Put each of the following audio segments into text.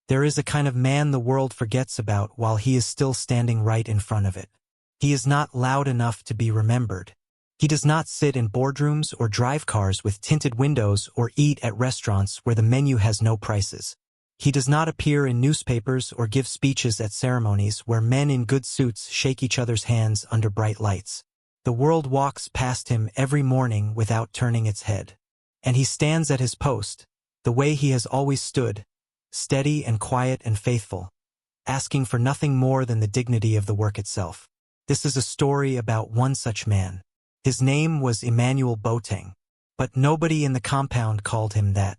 There is a kind of man the world forgets about while he is still standing right in front of it. He is not loud enough to be remembered. He does not sit in boardrooms or drive cars with tinted windows or eat at restaurants where the menu has no prices. He does not appear in newspapers or give speeches at ceremonies where men in good suits shake each other's hands under bright lights. The world walks past him every morning without turning its head. And he stands at his post, the way he has always stood, steady and quiet and faithful, asking for nothing more than the dignity of the work itself. This is a story about one such man. His name was Emmanuel Boateng, but nobody in the compound called him that.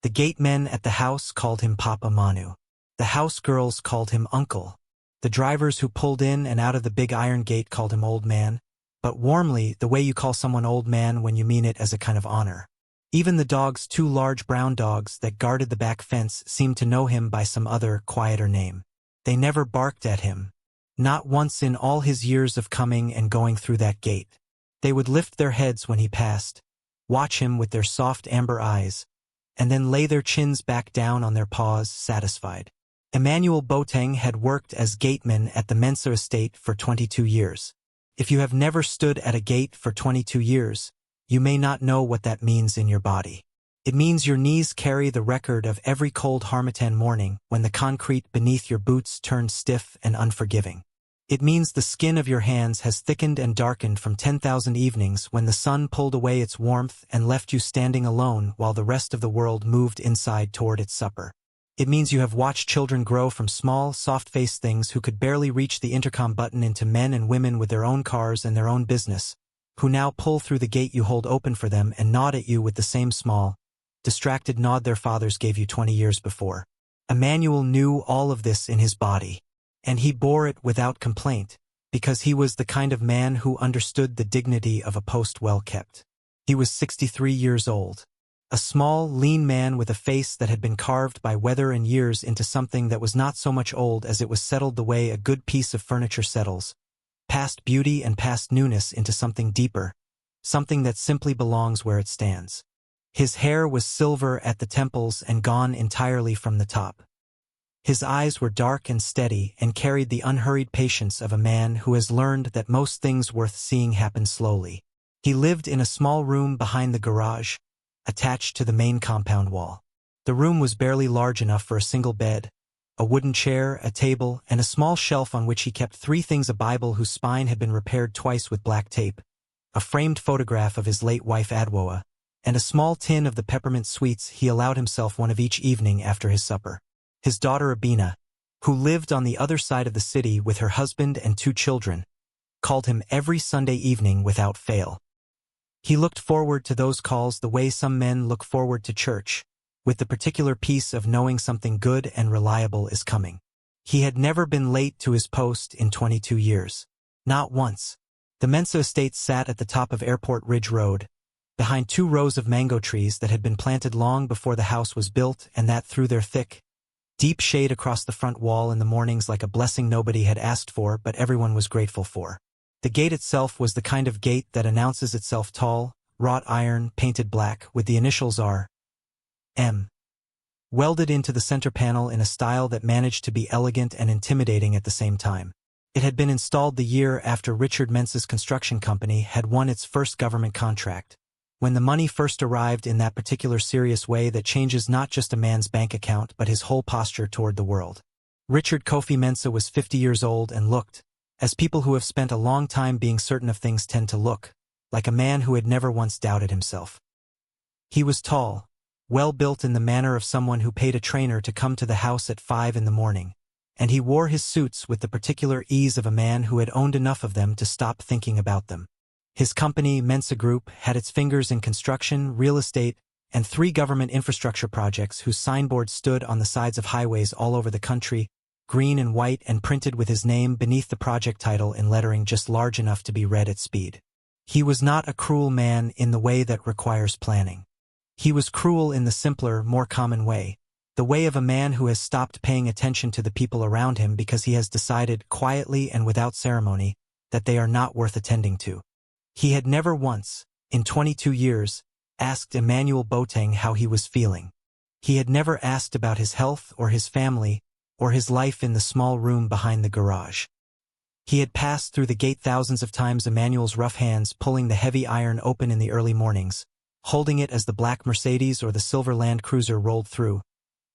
The gatemen at the house called him Papa Manu. The house girls called him Uncle. The drivers who pulled in and out of the big iron gate called him Old Man, but warmly the way you call someone Old Man when you mean it as a kind of honor. Even the dogs, 2 large brown dogs that guarded the back fence, seemed to know him by some other, quieter name. They never barked at him. Not once in all his years of coming and going through that gate. They would lift their heads when he passed, watch him with their soft amber eyes, and then lay their chins back down on their paws, satisfied. Emmanuel Boateng had worked as gateman at the Mensah Estate for 22 years. If you have never stood at a gate for 22 years, you may not know what that means in your body. It means your knees carry the record of every cold harmattan morning when the concrete beneath your boots turns stiff and unforgiving. It means the skin of your hands has thickened and darkened from 10,000 evenings when the sun pulled away its warmth and left you standing alone while the rest of the world moved inside toward its supper. It means you have watched children grow from small, soft-faced things who could barely reach the intercom button into men and women with their own cars and their own business, who now pull through the gate you hold open for them and nod at you with the same small, distracted nod their fathers gave you 20 years before. Emmanuel knew all of this in his body. And he bore it without complaint, because he was the kind of man who understood the dignity of a post well kept. He was 63 years old. A small, lean man with a face that had been carved by weather and years into something that was not so much old as it was settled the way a good piece of furniture settles, past beauty and past newness into something deeper, something that simply belongs where it stands. His hair was silver at the temples and gone entirely from the top. His eyes were dark and steady and carried the unhurried patience of a man who has learned that most things worth seeing happen slowly. He lived in a small room behind the garage, attached to the main compound wall. The room was barely large enough for a single bed, a wooden chair, a table, and a small shelf on which he kept 3 things: a Bible whose spine had been repaired twice with black tape, a framed photograph of his late wife Adwoa, and a small tin of the peppermint sweets he allowed himself one of each evening after his supper. His daughter Abina, who lived on the other side of the city with her husband and 2 children, called him every Sunday evening without fail. He looked forward to those calls the way some men look forward to church, with the particular peace of knowing something good and reliable is coming. He had never been late to his post in 22 years. Not once. The Mensah Estate sat at the top of Airport Ridge Road, behind 2 rows of mango trees that had been planted long before the house was built and that threw their thick, deep shade across the front wall in the mornings like a blessing nobody had asked for but everyone was grateful for. The gate itself was the kind of gate that announces itself tall, wrought iron, painted black, with the initials R.M. welded into the center panel in a style that managed to be elegant and intimidating at the same time. It had been installed the year after Richard Mensah's construction company had won its first government contract, when the money first arrived in that particular serious way that changes not just a man's bank account but his whole posture toward the world. Richard Kofi Mensah was 50 years old and looked, as people who have spent a long time being certain of things tend to look, like a man who had never once doubted himself. He was tall, well-built in the manner of someone who paid a trainer to come to the house at 5 in the morning, and he wore his suits with the particular ease of a man who had owned enough of them to stop thinking about them. His company, Mensah Group, had its fingers in construction, real estate, and 3 government infrastructure projects whose signboards stood on the sides of highways all over the country, green and white and printed with his name beneath the project title in lettering just large enough to be read at speed. He was not a cruel man in the way that requires planning. He was cruel in the simpler, more common way, the way of a man who has stopped paying attention to the people around him because he has decided, quietly and without ceremony, that they are not worth attending to. He had never once, in 22 years, asked Emmanuel Boateng how he was feeling. He had never asked about his health or his family, or his life in the small room behind the garage. He had passed through the gate thousands of times, Emmanuel's rough hands pulling the heavy iron open in the early mornings, holding it as the black Mercedes or the silver Land Cruiser rolled through,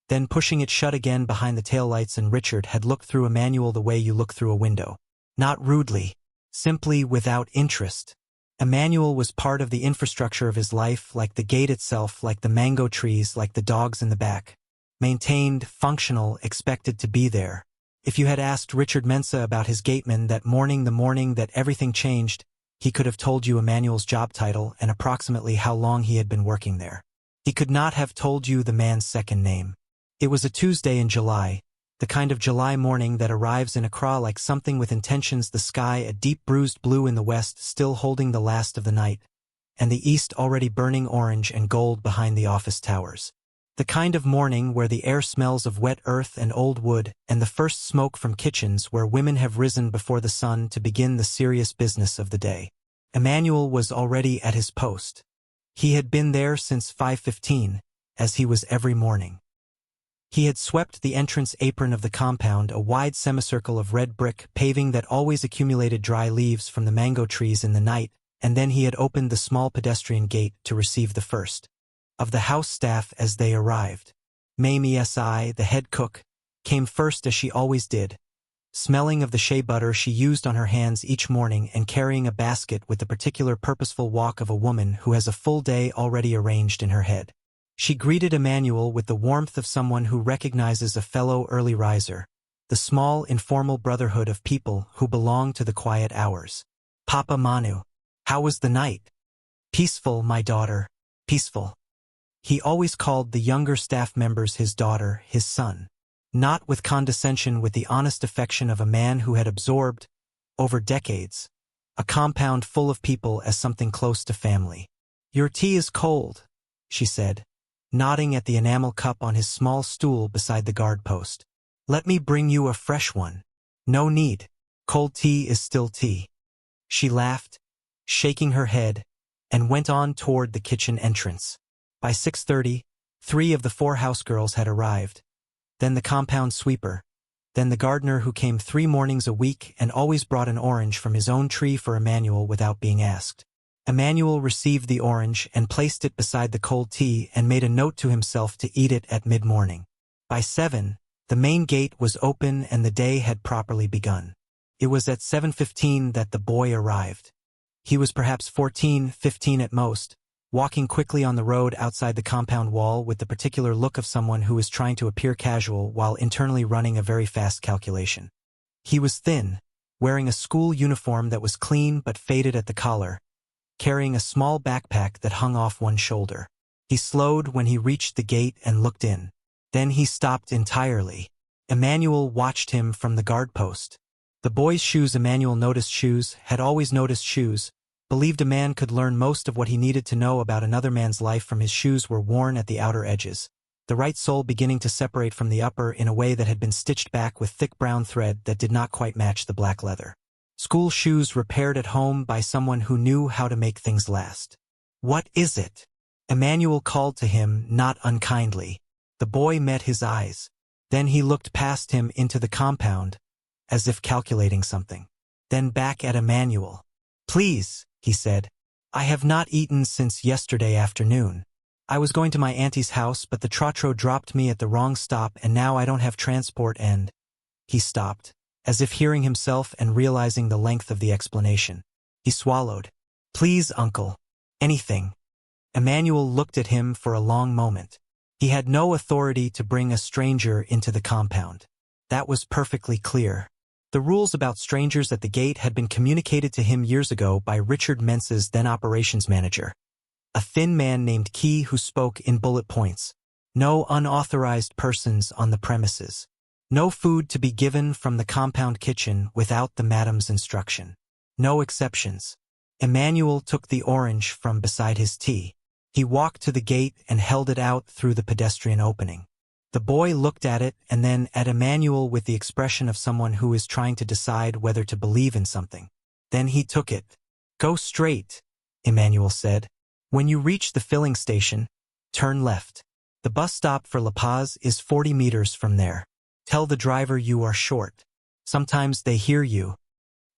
then pushing it shut again behind the taillights, and Richard had looked through Emmanuel the way you look through a window. Not rudely, simply without interest. Emmanuel was part of the infrastructure of his life, like the gate itself, like the mango trees, like the dogs in the back. Maintained, functional, expected to be there. If you had asked Richard Mensah about his gateman that morning, the morning that everything changed, he could have told you Emmanuel's job title and approximately how long he had been working there. He could not have told you the man's second name. It was a Tuesday in July, the kind of July morning that arrives in Accra like something with intentions, the sky a deep bruised blue in the west still holding the last of the night, and the east already burning orange and gold behind the office towers. The kind of morning where the air smells of wet earth and old wood, and the first smoke from kitchens where women have risen before the sun to begin the serious business of the day. Emmanuel was already at his post. He had been there since 5:15, as he was every morning. He had swept the entrance apron of the compound, a wide semicircle of red brick paving that always accumulated dry leaves from the mango trees in the night, and then he had opened the small pedestrian gate to receive the first of the house staff as they arrived. Mamie Si, the head cook, came first as she always did, smelling of the shea butter she used on her hands each morning and carrying a basket with the particular purposeful walk of a woman who has a full day already arranged in her head. She greeted Emmanuel with the warmth of someone who recognizes a fellow early riser, the small, informal brotherhood of people who belong to the quiet hours. "Papa Manu, how was the night?" "Peaceful, my daughter, peaceful." He always called the younger staff members his daughter, his son, not with condescension, with the honest affection of a man who had absorbed, over decades, a compound full of people as something close to family. "Your tea is cold," she said, nodding at the enamel cup on his small stool beside the guard post. "Let me bring you a fresh one." "No need. Cold tea is still tea." She laughed, shaking her head, and went on toward the kitchen entrance. By 6:30, 3 of the 4 housegirls had arrived, then the compound sweeper, then the gardener who came 3 mornings a week and always brought an orange from his own tree for Emmanuel without being asked. Emmanuel received the orange and placed it beside the cold tea and made a note to himself to eat it at mid-morning. By 7, the main gate was open and the day had properly begun. It was at 7:15 that the boy arrived. He was perhaps 14, 15 at most, walking quickly on the road outside the compound wall with the particular look of someone who is trying to appear casual while internally running a very fast calculation. He was thin, wearing a school uniform that was clean but faded at the collar, carrying a small backpack that hung off one shoulder. He slowed when he reached the gate and looked in. Then he stopped entirely. Emmanuel watched him from the guard post. The boy's shoes, Emmanuel noticed shoes, had always noticed shoes, believed a man could learn most of what he needed to know about another man's life from his shoes were worn at the outer edges, the right sole beginning to separate from the upper in a way that had been stitched back with thick brown thread that did not quite match the black leather. School shoes repaired at home by someone who knew how to make things last. "What is it?" Emmanuel called to him, not unkindly. The boy met his eyes. Then he looked past him into the compound, as if calculating something. Then back at Emmanuel. "Please," he said, "I have not eaten since yesterday afternoon. I was going to my auntie's house, but the trotro dropped me at the wrong stop and now I don't have transport and—" He stopped, as if hearing himself and realizing the length of the explanation. He swallowed. "Please, uncle. Anything." Emmanuel looked at him for a long moment. He had no authority to bring a stranger into the compound. That was perfectly clear. The rules about strangers at the gate had been communicated to him years ago by Richard Mensah's then operations manager, a thin man named Key who spoke in bullet points. No unauthorized persons on the premises. No food to be given from the compound kitchen without the madam's instruction. No exceptions. Emmanuel took the orange from beside his tea. He walked to the gate and held it out through the pedestrian opening. The boy looked at it and then at Emmanuel with the expression of someone who is trying to decide whether to believe in something. Then he took it. "Go straight," Emmanuel said. "When you reach the filling station, turn left." The bus stop for La Paz is 40 meters from there. Tell the driver you are short. Sometimes they hear you."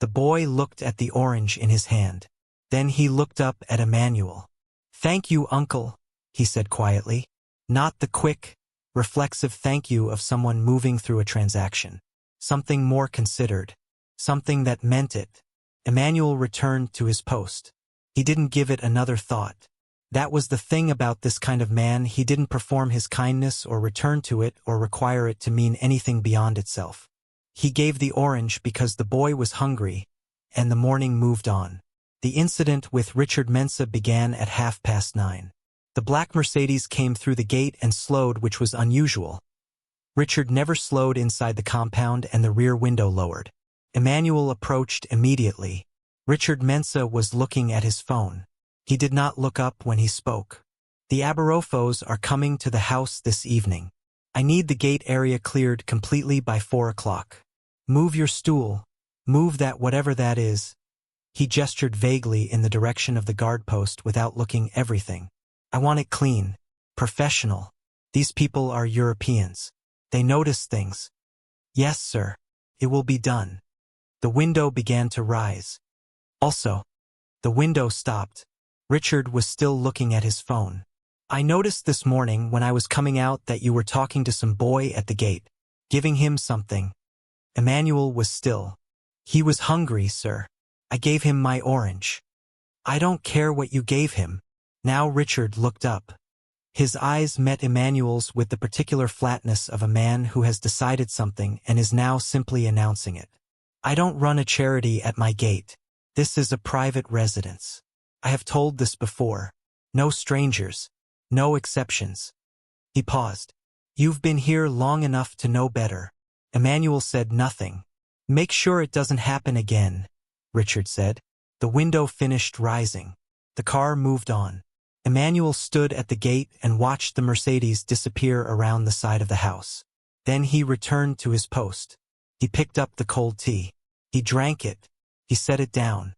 The boy looked at the orange in his hand. Then he looked up at Emmanuel. "Thank you, uncle," he said quietly. Not the quick, reflexive thank you of someone moving through a transaction. Something more considered. Something that meant it. Emmanuel returned to his post. He didn't give it another thought. That was the thing about this kind of man, he didn't perform his kindness or return to it or require it to mean anything beyond itself. He gave the orange because the boy was hungry, and the morning moved on. The incident with Richard Mensah began at 9:30. The black Mercedes came through the gate and slowed, which was unusual. Richard never slowed inside the compound, and the rear window lowered. Emmanuel approached immediately. Richard Mensah was looking at his phone. He did not look up when he spoke. "The Abarofos are coming to the house this evening. I need the gate area cleared completely by 4 o'clock. Move your stool. Move that, whatever that is." He gestured vaguely in the direction of the guard post without looking everything. "I want it clean. Professional. These people are Europeans. They notice things." "Yes, sir. It will be done." The window began to rise. Also, the window stopped. Richard was still looking at his phone. "I noticed this morning when I was coming out that you were talking to some boy at the gate, giving him something." Emmanuel was still. "He was hungry, sir. I gave him my orange." "I don't care what you gave him." Now Richard looked up. His eyes met Emmanuel's with the particular flatness of a man who has decided something and is now simply announcing it. "I don't run a charity at my gate. This is a private residence. I have told this before. No strangers. No exceptions." He paused. "You've been here long enough to know better." Emmanuel said nothing. "Make sure it doesn't happen again," Richard said. The window finished rising. The car moved on. Emmanuel stood at the gate and watched the Mercedes disappear around the side of the house. Then he returned to his post. He picked up the cold tea. He drank it. He set it down.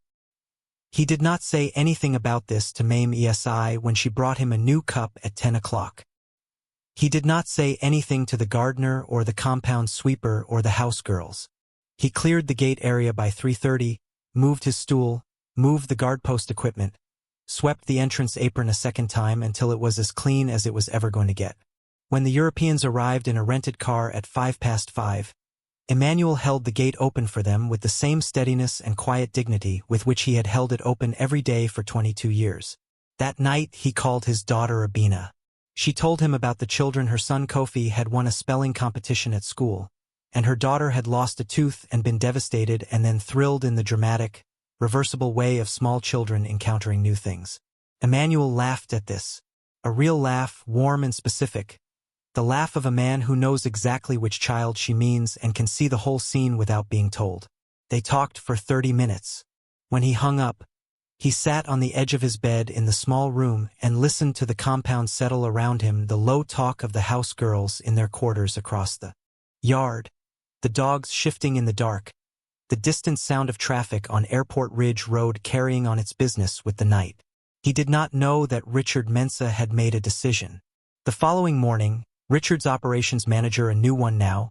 He did not say anything about this to Mame Esi when she brought him a new cup at 10 o'clock. He did not say anything to the gardener or the compound sweeper or the house girls. He cleared the gate area by 3:30, moved his stool, moved the guard post equipment, swept the entrance apron a second time until it was as clean as it was ever going to get. When the Europeans arrived in a rented car at 5:05, Emmanuel held the gate open for them with the same steadiness and quiet dignity with which he had held it open every day for 22 years. That night he called his daughter Abina. She told him about the children. Her son Kofi had won a spelling competition at school, and her daughter had lost a tooth and been devastated and then thrilled in the dramatic, reversible way of small children encountering new things. Emmanuel laughed at this. A real laugh, warm and specific. The laugh of a man who knows exactly which child she means and can see the whole scene without being told. They talked for 30 minutes. When he hung up, he sat on the edge of his bed in the small room and listened to the compound settle around him, the low talk of the house girls in their quarters across the yard, the dogs shifting in the dark, the distant sound of traffic on Airport Ridge Road carrying on its business with the night. He did not know that Richard Mensah had made a decision. The following morning, Richard's operations manager, a new one now,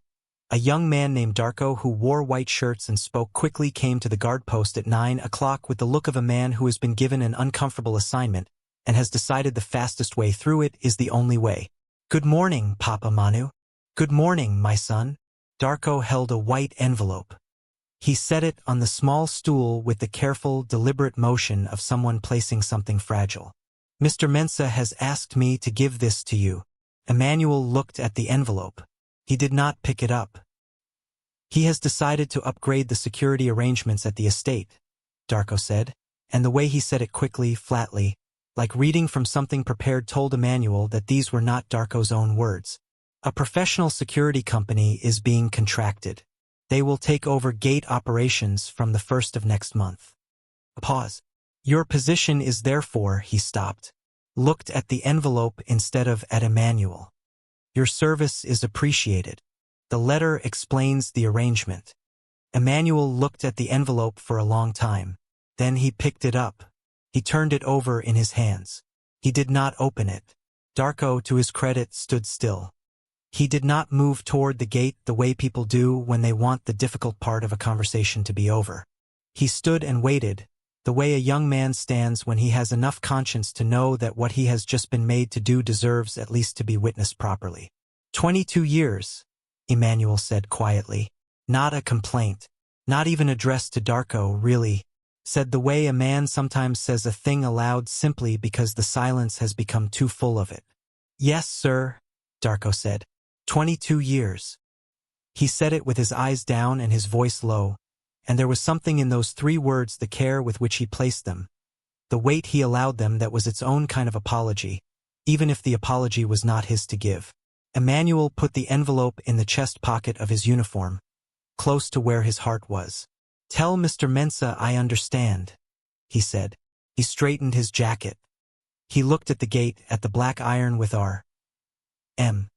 a young man named Darko who wore white shirts and spoke quickly, came to the guard post at 9 o'clock with the look of a man who has been given an uncomfortable assignment and has decided the fastest way through it is the only way. "Good morning, Papa Manu." "Good morning, my son." Darko held a white envelope. He set it on the small stool with the careful, deliberate motion of someone placing something fragile. "Mr. Mensah has asked me to give this to you." Emmanuel looked at the envelope. He did not pick it up. "He has decided to upgrade the security arrangements at the estate," Darko said, and the way he said it quickly, flatly, like reading from something prepared, told Emmanuel that these were not Darko's own words. "A professional security company is being contracted. They will take over gate operations from the 1st of next month." A pause. "Your position is therefore," he stopped, looked at the envelope instead of at Emmanuel. "Your service is appreciated. The letter explains the arrangement." Emmanuel looked at the envelope for a long time. Then he picked it up. He turned it over in his hands. He did not open it. Darko, to his credit, stood still. He did not move toward the gate the way people do when they want the difficult part of a conversation to be over. He stood and waited, the way a young man stands when he has enough conscience to know that what he has just been made to do deserves at least to be witnessed properly. 22 years, Emmanuel said quietly. Not a complaint. Not even addressed to Darko, really. Said the way a man sometimes says a thing aloud simply because the silence has become too full of it. Yes, sir, Darko said. 22 years. He said it with his eyes down and his voice low, and there was something in those 3 words, the care with which he placed them, the weight he allowed them, that was its own kind of apology, even if the apology was not his to give. Emmanuel put the envelope in the chest pocket of his uniform, close to where his heart was. Tell Mr. Mensah I understand, he said. He straightened his jacket. He looked at the gate, at the black iron with R.M.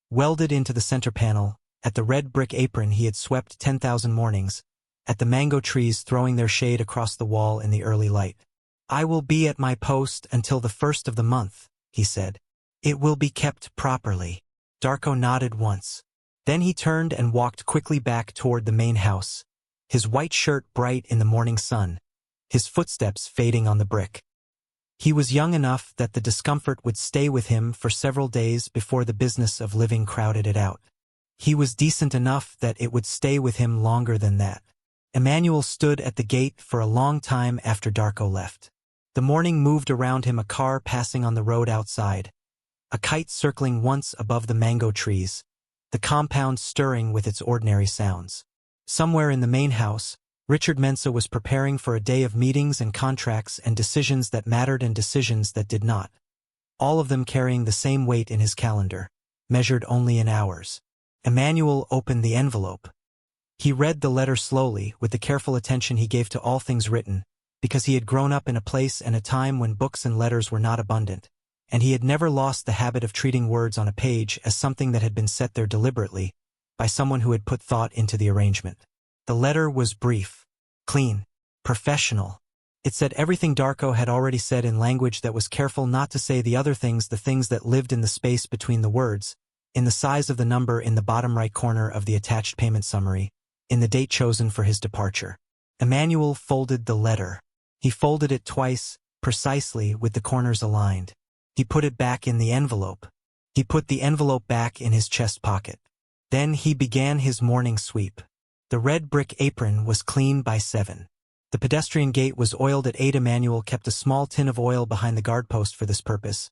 welded into the center panel, at the red brick apron he had swept 10,000 mornings, at the mango trees throwing their shade across the wall in the early light. I will be at my post until the 1st of the month, he said. It will be kept properly. Darko nodded once. Then he turned and walked quickly back toward the main house, his white shirt bright in the morning sun, his footsteps fading on the brick. He was young enough that the discomfort would stay with him for several days before the business of living crowded it out. He was decent enough that it would stay with him longer than that. Emmanuel stood at the gate for a long time after Darko left. The morning moved around him, a car passing on the road outside, a kite circling once above the mango trees, the compound stirring with its ordinary sounds. Somewhere in the main house, Richard Mensah was preparing for a day of meetings and contracts and decisions that mattered and decisions that did not, all of them carrying the same weight in his calendar, measured only in hours. Emmanuel opened the envelope. He read the letter slowly, with the careful attention he gave to all things written, because he had grown up in a place and a time when books and letters were not abundant, and he had never lost the habit of treating words on a page as something that had been set there deliberately, by someone who had put thought into the arrangement. The letter was brief, clean, professional. It said everything Darko had already said in language that was careful not to say the other things, the things that lived in the space between the words, in the size of the number in the bottom right corner of the attached payment summary, in the date chosen for his departure. Emmanuel folded the letter. He folded it twice, precisely with the corners aligned. He put it back in the envelope. He put the envelope back in his chest pocket. Then he began his morning sweep. The red brick apron was clean by 7. The pedestrian gate was oiled at 8. Emmanuel kept a small tin of oil behind the guardpost for this purpose,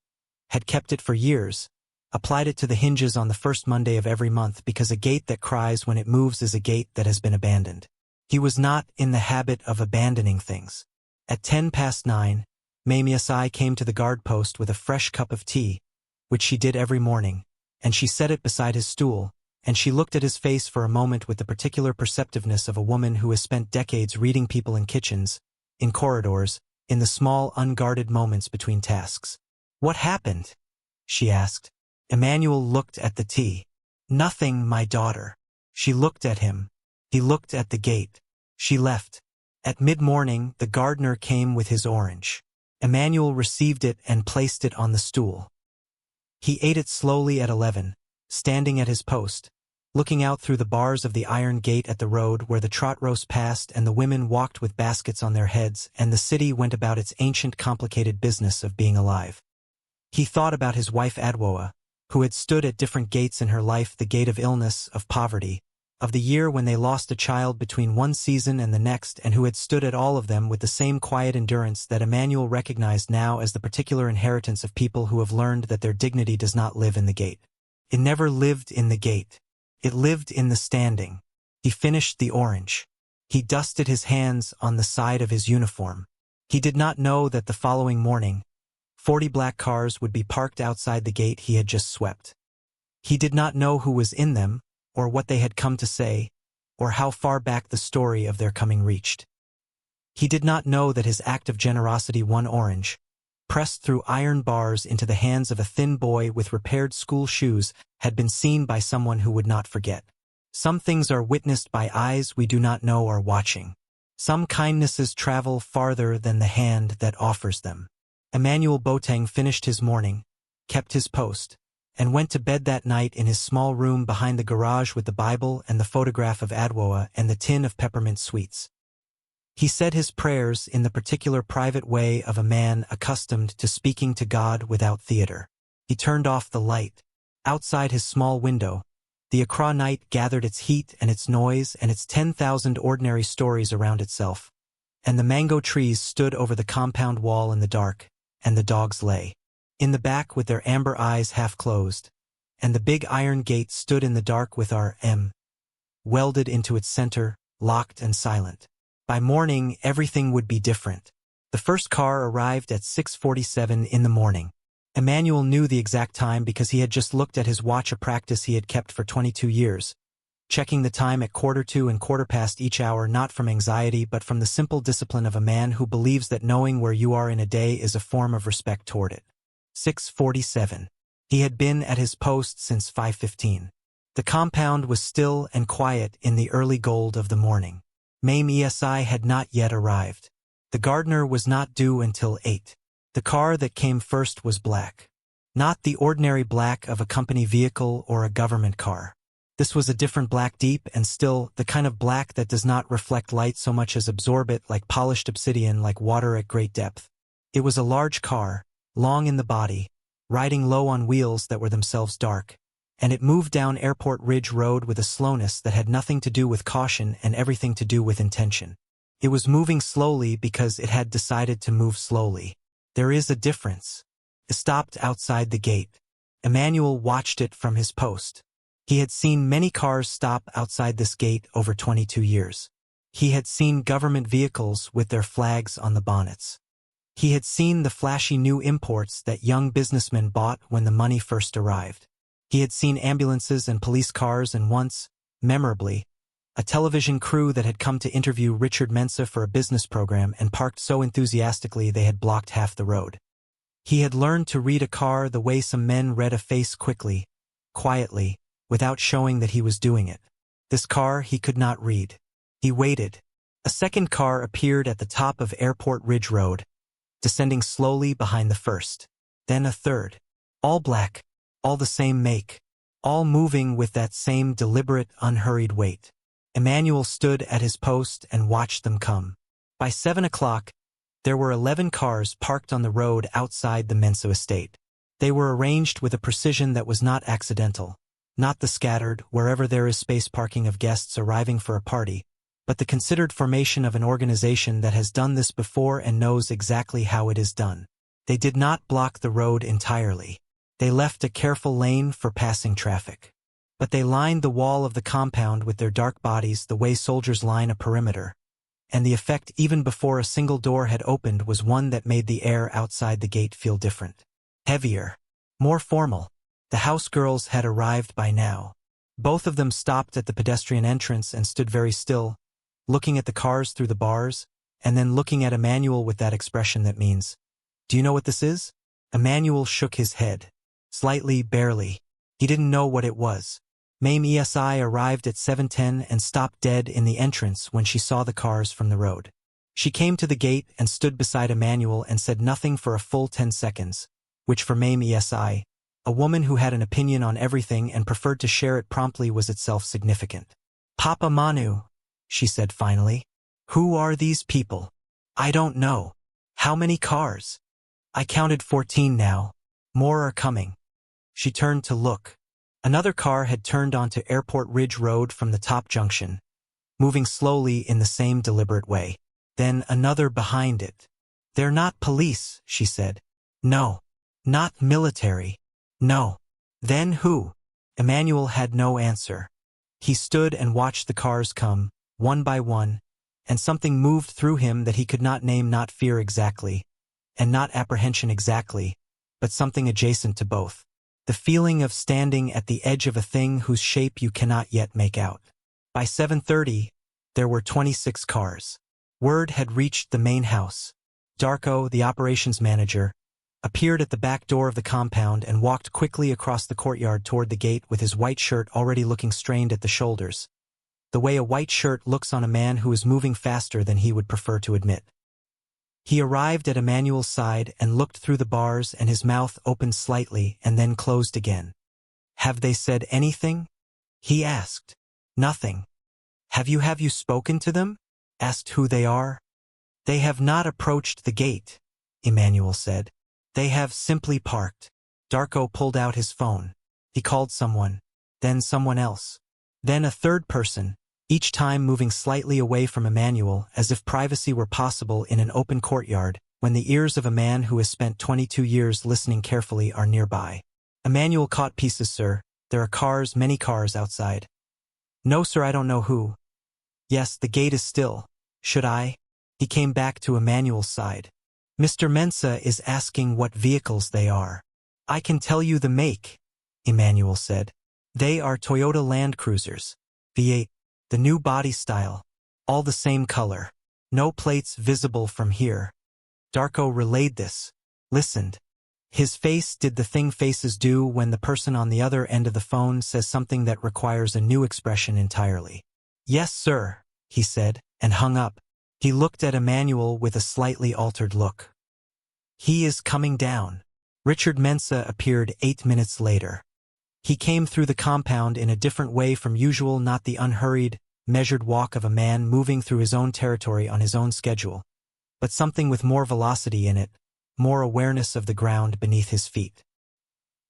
had kept it for years, applied it to the hinges on the first Monday of every month, because a gate that cries when it moves is a gate that has been abandoned. He was not in the habit of abandoning things. At 9:10, Mensah came to the guardpost with a fresh cup of tea, which she did every morning, and she set it beside his stool, and she looked at his face for a moment with the particular perceptiveness of a woman who has spent decades reading people in kitchens, in corridors, in the small, unguarded moments between tasks. What happened? She asked. Emmanuel looked at the tea. Nothing, my daughter. She looked at him. He looked at the gate. She left. At mid-morning, the gardener came with his orange. Emmanuel received it and placed it on the stool. He ate it slowly at 11, standing at his post, looking out through the bars of the iron gate at the road where the trot roast passed and the women walked with baskets on their heads and the city went about its ancient complicated business of being alive. He thought about his wife Adwoa, who had stood at different gates in her life, the gate of illness, of poverty, of the year when they lost a child between one season and the next, and who had stood at all of them with the same quiet endurance that Emmanuel recognized now as the particular inheritance of people who have learned that their dignity does not live in the gate. It never lived in the gate. It lived in the standing. He finished the orange. He dusted his hands on the side of his uniform. He did not know that the following morning, 40 black cars would be parked outside the gate he had just swept. He did not know who was in them, or what they had come to say, or how far back the story of their coming reached. He did not know that his act of generosity, one orange, pressed through iron bars into the hands of a thin boy with repaired school shoes, had been seen by someone who would not forget. Some things are witnessed by eyes we do not know are watching. Some kindnesses travel farther than the hand that offers them. Emmanuel Boateng finished his morning, kept his post, and went to bed that night in his small room behind the garage with the Bible and the photograph of Adwoa and the tin of peppermint sweets. He said his prayers in the particular private way of a man accustomed to speaking to God without theater. He turned off the light. Outside his small window, the Accra night gathered its heat and its noise and its 10,000 ordinary stories around itself, and the mango trees stood over the compound wall in the dark, and the dogs lay in the back with their amber eyes half closed, and the big iron gate stood in the dark with our M welded into its center, locked and silent. By morning, everything would be different. The first car arrived at 6:47 in the morning. Emmanuel knew the exact time because he had just looked at his watch, a practice he had kept for 22 years, checking the time at 1:45 and 1:15 each hour, not from anxiety but from the simple discipline of a man who believes that knowing where you are in a day is a form of respect toward it. 6:47. He had been at his post since 5:15. The compound was still and quiet in the early gold of the morning. Mensah had not yet arrived. The gardener was not due until 8. The car that came first was black. Not the ordinary black of a company vehicle or a government car. This was a different black, deep and still, the kind of black that does not reflect light so much as absorb it, like polished obsidian, like water at great depth. It was a large car, long in the body, riding low on wheels that were themselves dark, and it moved down Airport Ridge Road with a slowness that had nothing to do with caution and everything to do with intention. It was moving slowly because it had decided to move slowly. There is a difference. It stopped outside the gate. Emmanuel watched it from his post. He had seen many cars stop outside this gate over 22 years. He had seen government vehicles with their flags on the bonnets. He had seen the flashy new imports that young businessmen bought when the money first arrived. He had seen ambulances and police cars, and once, memorably, a television crew that had come to interview Richard Mensah for a business program and parked so enthusiastically they had blocked half the road. He had learned to read a car the way some men read a face, quickly, quietly, without showing that he was doing it. This car he could not read. He waited. A second car appeared at the top of Airport Ridge Road, descending slowly behind the first. Then a third. All black, all the same make, all moving with that same deliberate, unhurried weight. Emmanuel stood at his post and watched them come. By 7 o'clock, there were 11 cars parked on the road outside the Mensah Estate. They were arranged with a precision that was not accidental, not the scattered, wherever there is space parking of guests arriving for a party, but the considered formation of an organization that has done this before and knows exactly how it is done. They did not block the road entirely. They left a careful lane for passing traffic. But they lined the wall of the compound with their dark bodies the way soldiers line a perimeter, and the effect even before a single door had opened was one that made the air outside the gate feel different. Heavier. More formal. The house girls had arrived by now. Both of them stopped at the pedestrian entrance and stood very still, looking at the cars through the bars, and then looking at Emmanuel with that expression that means, "Do you know what this is?" Emmanuel shook his head. Slightly, barely. He didn't know what it was. Mensah arrived at 7:10 and stopped dead in the entrance when she saw the cars from the road. She came to the gate and stood beside Emmanuel and said nothing for a full 10 seconds, which for Mensah, a woman who had an opinion on everything and preferred to share it promptly, was itself significant. "Papa Manu," she said finally. "Who are these people?" "I don't know." "How many cars?" "I counted 14 now. More are coming." She turned to look. Another car had turned onto Airport Ridge Road from the top junction, moving slowly in the same deliberate way. Then another behind it. "They're not police," she said. "No. Not military. No." "Then who?" Emmanuel had no answer. He stood and watched the cars come, one by one, and something moved through him that he could not name, not fear exactly, and not apprehension exactly, but something adjacent to both. The feeling of standing at the edge of a thing whose shape you cannot yet make out. By 7:30, there were 26 cars. Word had reached the main house. Darko, the operations manager, appeared at the back door of the compound and walked quickly across the courtyard toward the gate with his white shirt already looking strained at the shoulders, the way a white shirt looks on a man who is moving faster than he would prefer to admit. He arrived at Emmanuel's side and looked through the bars, and his mouth opened slightly and then closed again. "Have they said anything?" he asked. "Nothing." Have you spoken to them? Asked who they are?" "They have not approached the gate," Emmanuel said. "They have simply parked." Darko pulled out his phone. He called someone, then someone else, then a third person, each time moving slightly away from Emmanuel as if privacy were possible in an open courtyard when the ears of a man who has spent 22 years listening carefully are nearby. Emmanuel caught pieces. "Sir, there are cars, many cars outside." "No, sir, I don't know who." "Yes, the gate is still. Should I?" He came back to Emmanuel's side. "Mr. Mensah is asking what vehicles they are." "I can tell you the make," Emmanuel said. "They are Toyota Land Cruisers. V8. The new body style. All the same color. No plates visible from here." Darko relayed this, listened. His face did the thing faces do when the person on the other end of the phone says something that requires a new expression entirely. "Yes, sir," he said, and hung up. He looked at Emmanuel with a slightly altered look. "He is coming down." Richard Mensah appeared 8 minutes later. He came through the compound in a different way from usual, not the unhurried, measured walk of a man moving through his own territory on his own schedule, but something with more velocity in it, more awareness of the ground beneath his feet.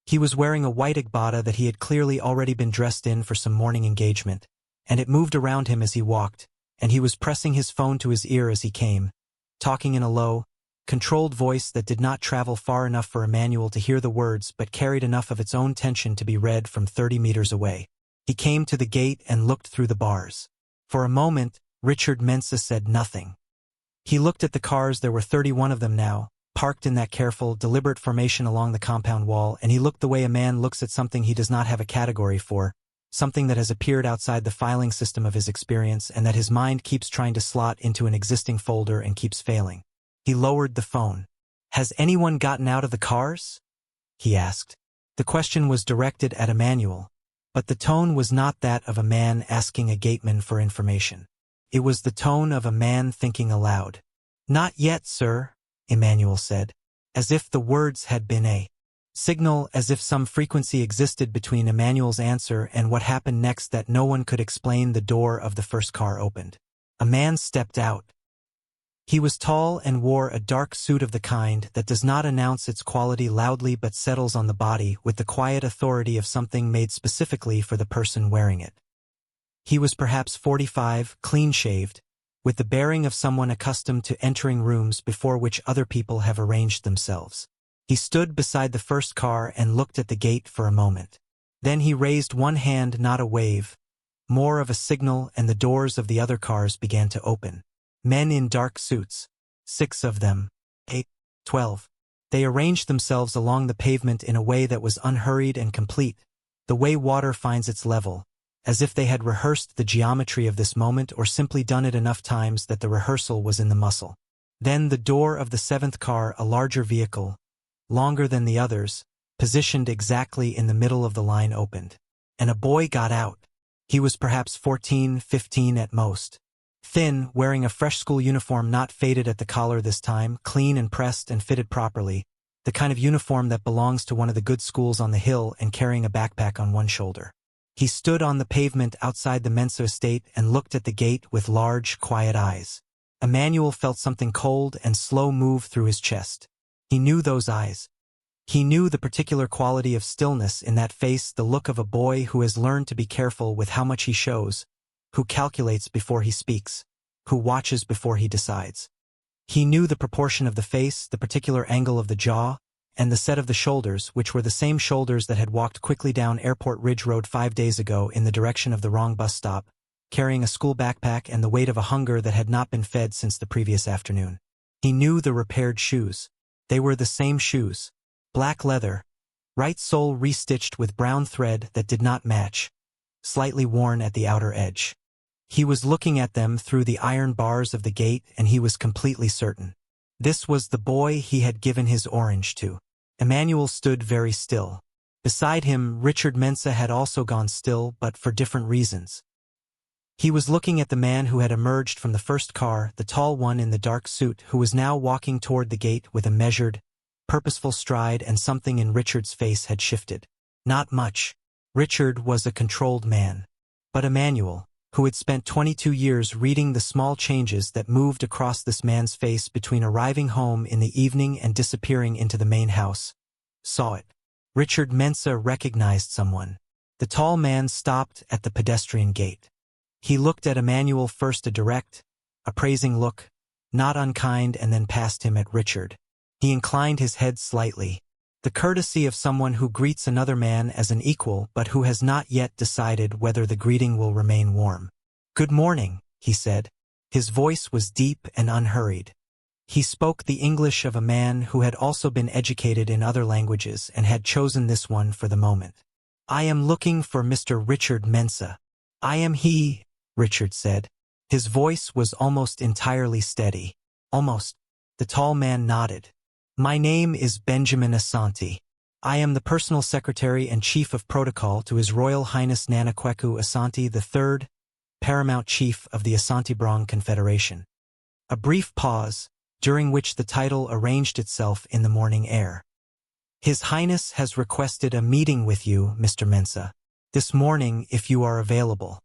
He was wearing a white agbada that he had clearly already been dressed in for some morning engagement, and it moved around him as he walked, and he was pressing his phone to his ear as he came, talking in a low, controlled voice that did not travel far enough for Emmanuel to hear the words but carried enough of its own tension to be read from 30 meters away. He came to the gate and looked through the bars. For a moment, Richard Mensah said nothing. He looked at the cars. There were 31 of them now, parked in that careful, deliberate formation along the compound wall, and he looked the way a man looks at something he does not have a category for, something that has appeared outside the filing system of his experience and that his mind keeps trying to slot into an existing folder and keeps failing. He lowered the phone. "Has anyone gotten out of the cars?" he asked. The question was directed at Emmanuel, but the tone was not that of a man asking a gateman for information. It was the tone of a man thinking aloud. "Not yet, sir," Emmanuel said, as if the words had been a signal, as if some frequency existed between Emmanuel's answer and what happened next that no one could explain. The door of the first car opened. A man stepped out. He was tall and wore a dark suit of the kind that does not announce its quality loudly but settles on the body with the quiet authority of something made specifically for the person wearing it. He was perhaps 45, clean-shaved, with the bearing of someone accustomed to entering rooms before which other people have arranged themselves. He stood beside the first car and looked at the gate for a moment. Then he raised one hand, not a wave, more of a signal, and the doors of the other cars began to open. Men in dark suits, 6 of them, 8, 12. They arranged themselves along the pavement in a way that was unhurried and complete, the way water finds its level, as if they had rehearsed the geometry of this moment or simply done it enough times that the rehearsal was in the muscle. Then the door of the 7th car, a larger vehicle, longer than the others, positioned exactly in the middle of the line, opened. And a boy got out. He was perhaps 14, 15 at most. Thin, wearing a fresh school uniform not faded at the collar this time, clean and pressed and fitted properly, the kind of uniform that belongs to one of the good schools on the hill, and carrying a backpack on one shoulder. He stood on the pavement outside the Mensah Estate and looked at the gate with large, quiet eyes. Emmanuel felt something cold and slow move through his chest. He knew those eyes. He knew the particular quality of stillness in that face, the look of a boy who has learned to be careful with how much he shows, who calculates before he speaks, who watches before he decides. He knew the proportion of the face, the particular angle of the jaw, and the set of the shoulders, which were the same shoulders that had walked quickly down Airport Ridge Road 5 days ago in the direction of the wrong bus stop, carrying a school backpack and the weight of a hunger that had not been fed since the previous afternoon. He knew the repaired shoes. They were the same shoes. Black leather, right sole restitched with brown thread that did not match, slightly worn at the outer edge. He was looking at them through the iron bars of the gate, and he was completely certain. This was the boy he had given his orange to. Emmanuel stood very still. Beside him, Richard Mensah had also gone still, but for different reasons. He was looking at the man who had emerged from the first car, the tall one in the dark suit, who was now walking toward the gate with a measured, purposeful stride, and something in Richard's face had shifted. Not much. Richard was a controlled man. But Emmanuel, who had spent 22 years reading the small changes that moved across this man's face between arriving home in the evening and disappearing into the main house, saw it. Richard Mensah recognized someone. The tall man stopped at the pedestrian gate. He looked at Emmanuel, first a direct, appraising look, not unkind, and then passed him at Richard. He inclined his head slightly. The courtesy of someone who greets another man as an equal but who has not yet decided whether the greeting will remain warm. "Good morning," he said. His voice was deep and unhurried. He spoke the English of a man who had also been educated in other languages and had chosen this one for the moment. "I am looking for Mr. Richard Mensah." "I am he," Richard said. His voice was almost entirely steady. "Almost." The tall man nodded. "My name is Benjamin Asante. I am the personal secretary and chief of protocol to His Royal Highness Nana Kweku Asante III, paramount chief of the Asante-Brong Confederation." A brief pause, during which the title arranged itself in the morning air. "His Highness has requested a meeting with you, Mr. Mensah, this morning if you are available."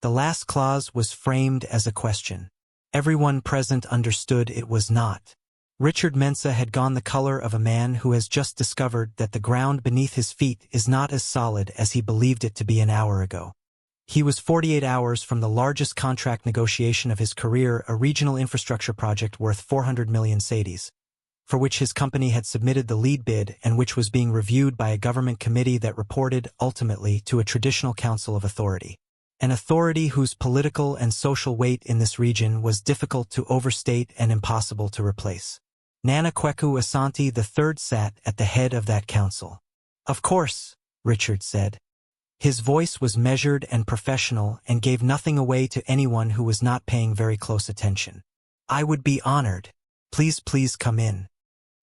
The last clause was framed as a question. Everyone present understood it was not. Richard Mensah had gone the color of a man who has just discovered that the ground beneath his feet is not as solid as he believed it to be an hour ago. He was 48 hours from the largest contract negotiation of his career, a regional infrastructure project worth 400 million cedis, for which his company had submitted the lead bid and which was being reviewed by a government committee that reported, ultimately, to a traditional council of authority. An authority whose political and social weight in this region was difficult to overstate and impossible to replace. Nana Kweku Asante III sat at the head of that council. "Of course," Richard said. His voice was measured and professional and gave nothing away to anyone who was not paying very close attention. "I would be honored. Please come in."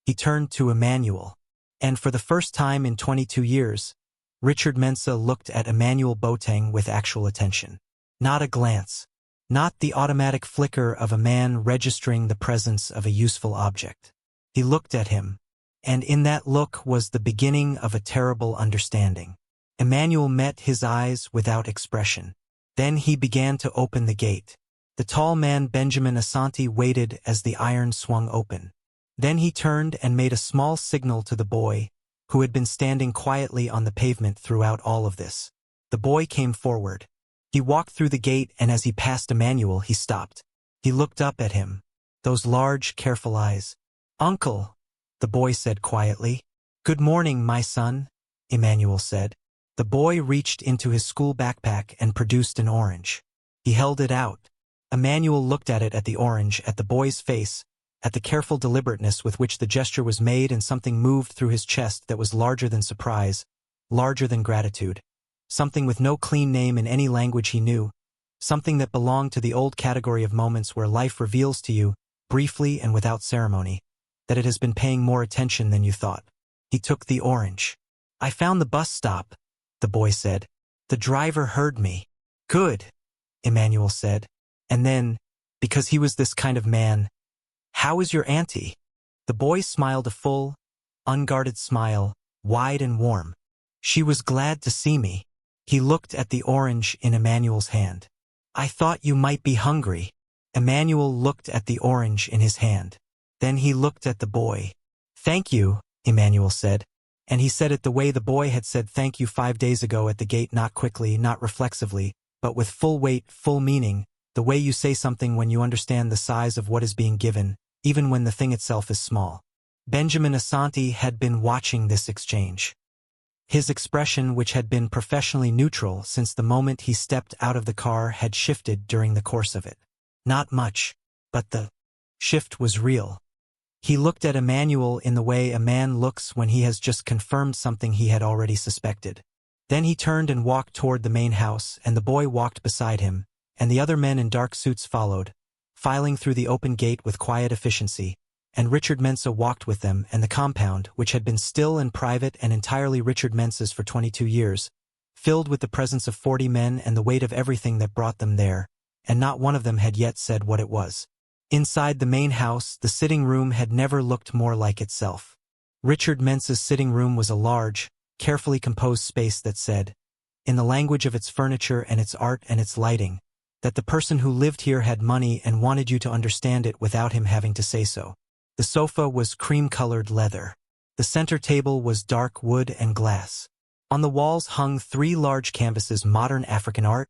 He turned to Emmanuel. And for the first time in 22 years, Richard Mensah looked at Emmanuel Boateng with actual attention. Not a glance. Not the automatic flicker of a man registering the presence of a useful object. He looked at him, and in that look was the beginning of a terrible understanding. Emmanuel met his eyes without expression. Then he began to open the gate. The tall man Benjamin Asante waited as the iron swung open. Then he turned and made a small signal to the boy, who had been standing quietly on the pavement throughout all of this. The boy came forward. He walked through the gate, and as he passed Emmanuel, he stopped. He looked up at him. Those large, careful eyes. "Uncle," the boy said quietly. "Good morning, my son," Emmanuel said. The boy reached into his school backpack and produced an orange. He held it out. Emmanuel looked at it, at the orange, at the boy's face, at the careful deliberateness with which the gesture was made, and something moved through his chest that was larger than surprise, larger than gratitude. Something with no clean name in any language he knew, something that belonged to the old category of moments where life reveals to you, briefly and without ceremony, that it has been paying more attention than you thought. He took the orange. "I found the bus stop," the boy said. "The driver heard me." "Good," Emmanuel said. And then, because he was this kind of man, "How is your auntie?" The boy smiled a full, unguarded smile, wide and warm. "She was glad to see me." He looked at the orange in Emmanuel's hand. "I thought you might be hungry." Emmanuel looked at the orange in his hand. Then he looked at the boy. "Thank you," Emmanuel said. And he said it the way the boy had said thank you 5 days ago at the gate, not quickly, not reflexively, but with full weight, full meaning, the way you say something when you understand the size of what is being given, even when the thing itself is small. Benjamin Asante had been watching this exchange. His expression, which had been professionally neutral since the moment he stepped out of the car, had shifted during the course of it. Not much, but the shift was real. He looked at Emmanuel in the way a man looks when he has just confirmed something he had already suspected. Then he turned and walked toward the main house, and the boy walked beside him, and the other men in dark suits followed, filing through the open gate with quiet efficiency, and Richard Mensah walked with them, and the compound, which had been still and private and entirely Richard Mensah's for 22 years, filled with the presence of 40 men and the weight of everything that brought them there, and not one of them had yet said what it was. Inside the main house, the sitting room had never looked more like itself. Richard Mensah's sitting room was a large, carefully composed space that said, in the language of its furniture and its art and its lighting, that the person who lived here had money and wanted you to understand it without him having to say so. The sofa was cream-colored leather. The center table was dark wood and glass. On the walls hung 3 large canvases, modern African art,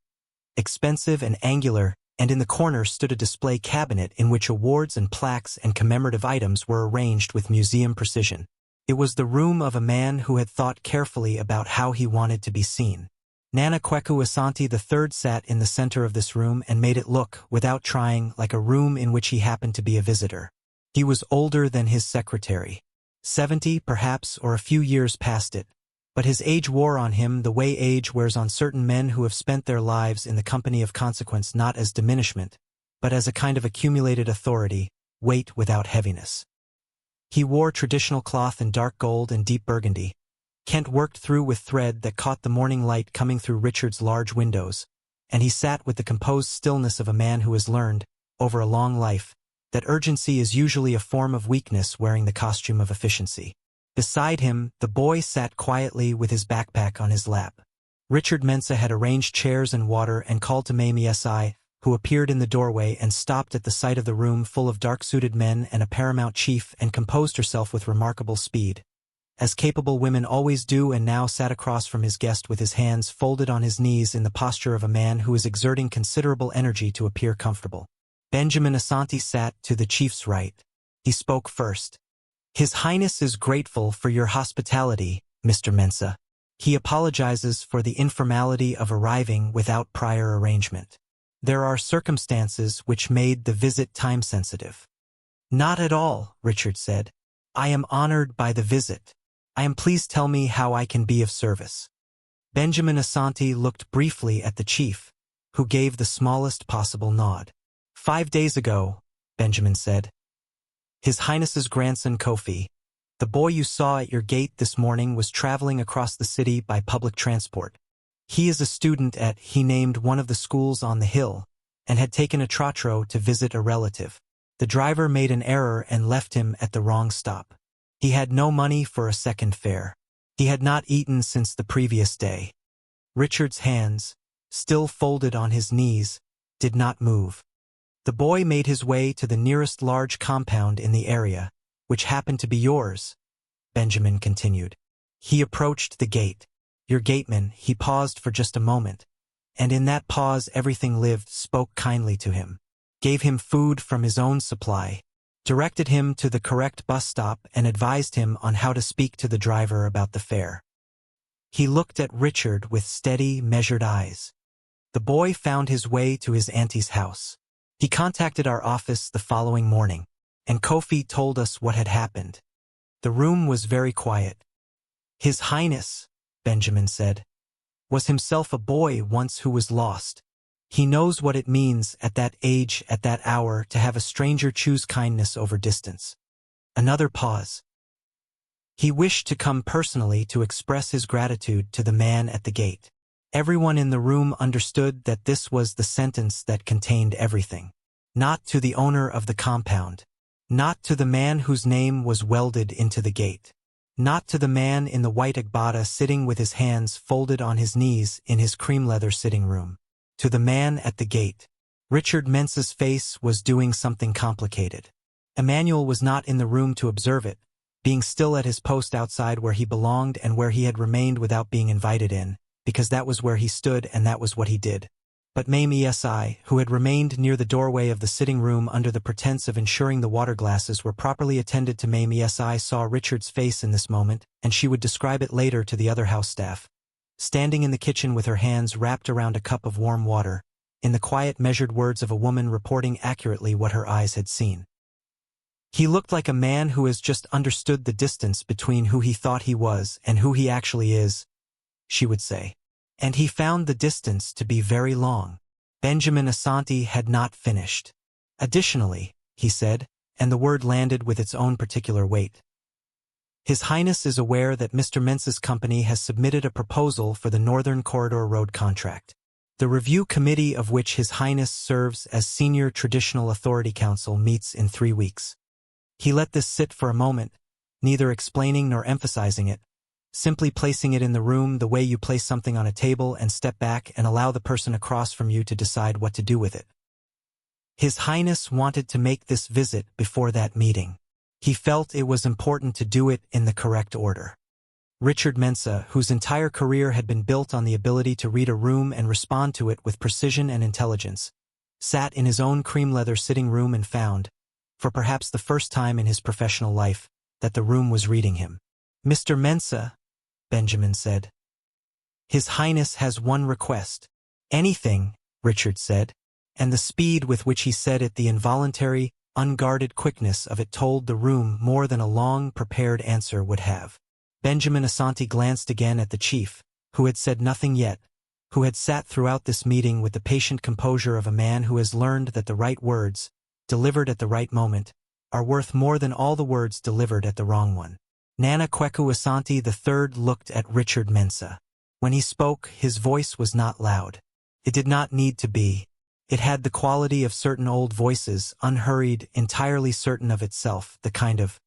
expensive and angular, and in the corner stood a display cabinet in which awards and plaques and commemorative items were arranged with museum precision. It was the room of a man who had thought carefully about how he wanted to be seen. Nana Kweku Asante III sat in the center of this room and made it look, without trying, like a room in which he happened to be a visitor. He was older than his secretary. 70, perhaps, or a few years past it. But his age wore on him the way age wears on certain men who have spent their lives in the company of consequence, not as diminishment, but as a kind of accumulated authority, weight without heaviness. He wore traditional cloth in dark gold and deep burgundy. Kent worked through with thread that caught the morning light coming through Richard's large windows, and he sat with the composed stillness of a man who has learned, over a long life, that urgency is usually a form of weakness wearing the costume of efficiency. Beside him, the boy sat quietly with his backpack on his lap. Richard Mensah had arranged chairs and water and called to Mensah, who appeared in the doorway and stopped at the sight of the room full of dark-suited men and a paramount chief and composed herself with remarkable speed, as capable women always do, and now sat across from his guest with his hands folded on his knees in the posture of a man who is exerting considerable energy to appear comfortable. Benjamin Asante sat to the chief's right. He spoke first. His Highness is grateful for your hospitality, Mr. Mensah. He apologizes for the informality of arriving without prior arrangement. There are circumstances which made the visit time-sensitive. Not at all, Richard said. I am honored by the visit. I am pleased. Tell me how I can be of service. Benjamin Asante looked briefly at the chief, who gave the smallest possible nod. 5 days ago, Benjamin said. His Highness's grandson Kofi, the boy you saw at your gate this morning, was traveling across the city by public transport. He is a student at, he named one of the schools on the hill, and had taken a trotro to visit a relative. The driver made an error and left him at the wrong stop. He had no money for a second fare. He had not eaten since the previous day. Richard's hands, still folded on his knees, did not move. The boy made his way to the nearest large compound in the area, which happened to be yours, Benjamin continued. He approached the gate. Your gateman, he paused for just a moment, and in that pause everything lived, spoke kindly to him, gave him food from his own supply, directed him to the correct bus stop and advised him on how to speak to the driver about the fare. He looked at Richard with steady, measured eyes. The boy found his way to his auntie's house. He contacted our office the following morning, and Kofi told us what had happened. The room was very quiet. His Highness, Benjamin said, was himself a boy once who was lost. He knows what it means at that age, at that hour, to have a stranger choose kindness over distance. Another pause. He wished to come personally to express his gratitude to the man at the gate. Everyone in the room understood that this was the sentence that contained everything. Not to the owner of the compound. Not to the man whose name was welded into the gate. Not to the man in the white agbada sitting with his hands folded on his knees in his cream leather sitting room. To the man at the gate. Richard Mensah's face was doing something complicated. Emmanuel was not in the room to observe it, being still at his post outside where he belonged and where he had remained without being invited in, because that was where he stood and that was what he did. But Mensah, who had remained near the doorway of the sitting room under the pretense of ensuring the water glasses were properly attended to, Mensah saw Richard's face in this moment, and she would describe it later to the other house staff. Standing in the kitchen with her hands wrapped around a cup of warm water, in the quiet, measured words of a woman reporting accurately what her eyes had seen. He looked like a man who has just understood the distance between who he thought he was and who he actually is, she would say. And he found the distance to be very long. Benjamin Asante had not finished. Additionally, he said, and the word landed with its own particular weight. His Highness is aware that Mr. Mensah's company has submitted a proposal for the Northern Corridor Road contract. The review committee of which His Highness serves as Senior Traditional Authority Council meets in 3 weeks. He let this sit for a moment, neither explaining nor emphasizing it, simply placing it in the room the way you place something on a table and step back and allow the person across from you to decide what to do with it. His Highness wanted to make this visit before that meeting. He felt it was important to do it in the correct order. Richard Mensah, whose entire career had been built on the ability to read a room and respond to it with precision and intelligence, sat in his own cream-leather sitting room and found, for perhaps the first time in his professional life, that the room was reading him. "Mr. Mensah," Benjamin said. "His Highness has one request." "Anything," Richard said, and the speed with which he said it, the involuntary, unguarded quickness of it told the room more than a long, prepared answer would have. Benjamin Asante glanced again at the chief, who had said nothing yet, who had sat throughout this meeting with the patient composure of a man who has learned that the right words, delivered at the right moment, are worth more than all the words delivered at the wrong one. Nana Kweku Asante III looked at Richard Mensah. When he spoke, his voice was not loud. It did not need to be. It had the quality of certain old voices, unhurried, entirely certain of itself, the kind of